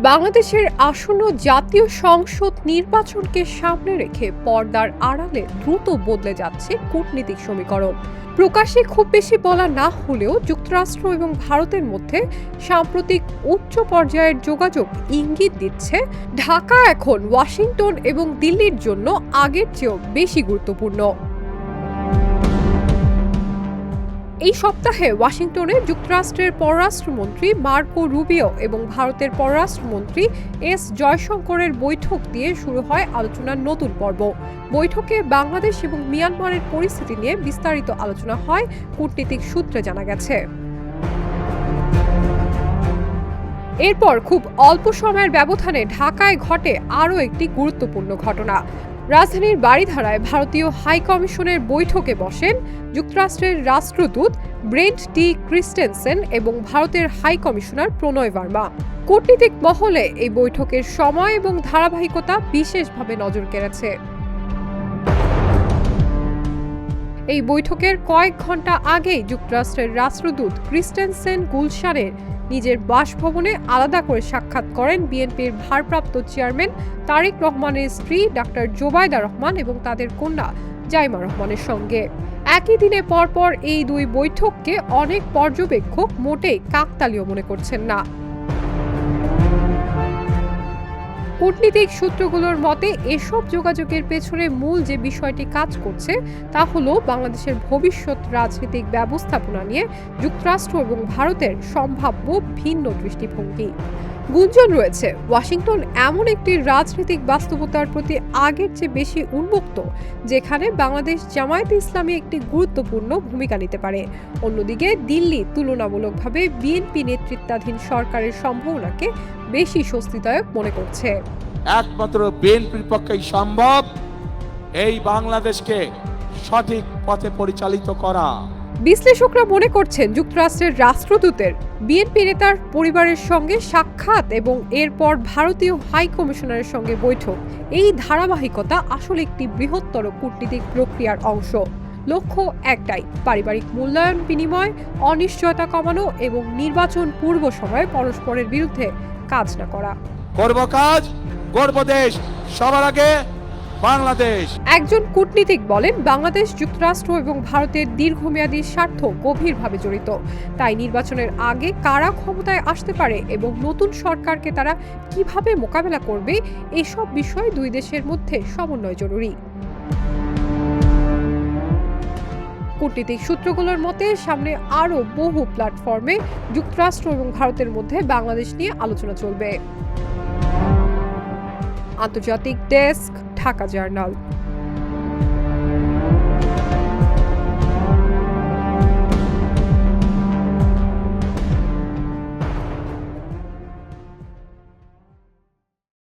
বাংলাদেশের আসন্ন জাতীয় সংসদ নির্বাচনকে সামনে রেখে পর্দার আড়ালে দ্রুত বদলে যাচ্ছে কূটনীতিক সমীকরণ। প্রকাশ্যে খুব বেশি বলা না হলেও যুক্তরাষ্ট্র এবং ভারতের মধ্যে সাম্প্রতিক উচ্চ পর্যায়ের যোগাযোগ ইঙ্গিত দিচ্ছে ঢাকা এখন ওয়াশিংটন এবং দিল্লির জন্য আগের চেয়েও বেশি গুরুত্বপূর্ণ। এই সপ্তাহে ওয়াশিংটনে যুক্তরাষ্ট্রের পররাষ্ট্রমন্ত্রী মার্কো রুবিও এবং ভারতের পররাষ্ট্রমন্ত্রী এস জয়শঙ্করের বৈঠক দিয়ে শুরু হয় আলোচনার নতুন পর্ব। বৈঠকে বাংলাদেশ এবং মিয়ানমারের পরিস্থিতি নিয়ে বিস্তারিত আলোচনা হয়, কূটনীতিক সূত্রে জানা গেছে। এরপর খুব অল্প সময়ের ব্যবধানে ঢাকায় ঘটে আরও একটি গুরুত্বপূর্ণ ঘটনা। রাজধানীর বারিধারায় ভারতীয় হাইকমিশনের বৈঠকে বসেন যুক্তরাষ্ট্রের রাষ্ট্রদূত ব্রেন্ট টি ক্রিস্টেনসেন এবং ভারতের হাইকমিশনার প্রণয় ভার্মা। কূটনীতিক মহলে এই বৈঠকের সময় এবং ধারাবাহিকতা বিশেষভাবে নজর কেড়েছে। এই বৈঠকের কয়েক ঘন্টা আগেই যুক্তরাষ্ট্রের রাষ্ট্রদূত ক্রিস্টেনসেন গুলশানের নিজের বাসভবনে আলাদা করে সাক্ষাৎ করেন বিএনপির ভারপ্রাপ্ত চেয়ারম্যান তারেক রহমানের স্ত্রী ডাক্তার জোবায়দা রহমান এবং তাদের কন্যা জাইমা রহমানের সঙ্গে। একই দিনে পরপর এই দুই বৈঠককে অনেক পর্যবেক্ষক মোটেই কাকতালীয় মনে করছেন না। কূটনীতিক সূত্রগুলোর মতে এসব যোগাযোগের পেছনে মূল যে বিষয়টি কাজ করছে তা হলো বাংলাদেশের ভবিষ্যৎ রাজনৈতিক ব্যবস্থাপনা নিয়ে যুক্তরাষ্ট্র এবং ভারতের সম্ভাব্য ভিন্ন দৃষ্টিভঙ্গি। গুঞ্জন রয়েছে ওয়াশিংটন এমন একটি রাজনৈতিক বাস্তবতার প্রতি আগের চেয়ে বেশি উন্মুক্ত যেখানে বাংলাদেশ জামায়াতে ইসলামী একটি গুরুত্বপূর্ণ ভূমিকা নিতে পারে। অন্যদিকে দিল্লি তুলনামূলকভাবে বিএনপি নেতৃত্বাধীন সরকারের সম্ভাবনাকে বেশি স্বস্তিদায়ক মনে করছে। একমাত্র বিএনপির পক্ষেই সম্ভব এই বাংলাদেশকে সঠিক পথে পরিচালিত করা। বিশ্লেষকরা মনে করছেন যুক্তরাষ্ট্রের রাষ্ট্রদূতের বিএনপি নেতার পরিবারের সঙ্গে সাক্ষাৎ এবং এরপর ভারতীয় হাই কমিশনারের সঙ্গে বৈঠক, এই ধারাবাহিকতা আসলে একটি বৃহত্তর কূটনীতিক প্রক্রিয়ার অংশ। লক্ষ্য একটাই, পারিবারিক মূল্যায়ন বিনিময়, অনিশ্চয়তা কমানো এবং নির্বাচন পূর্ব সময়ে পরস্পরের বিরুদ্ধে কাজ না করা। করব কাজ, গর্ব দেশ, সবার আগে বাংলাদেশ। একজন কূটনীতিক বলেন, বাংলাদেশ যুক্তরাষ্ট্র এবং ভারতের দীর্ঘমেয়াদী স্বার্থ গভীরভাবে জড়িত। তাই নির্বাচনের আগে কারা ক্ষমতায় আসতে পারে এবং নতুন সরকারকে তারা কিভাবে মোকাবেলা করবে, এসব বিষয় দুই দেশের মধ্যে সমন্বয় জরুরি। কূটনীতিক সূত্রগুলোর মতে সামনে আরও বহু প্ল্যাটফর্মে যুক্তরাষ্ট্র এবং ভারতের মধ্যে বাংলাদেশ নিয়ে আলোচনা চলবে। আন্তর্জাতিক ডেস্ক, ঢাকা জার্নাল।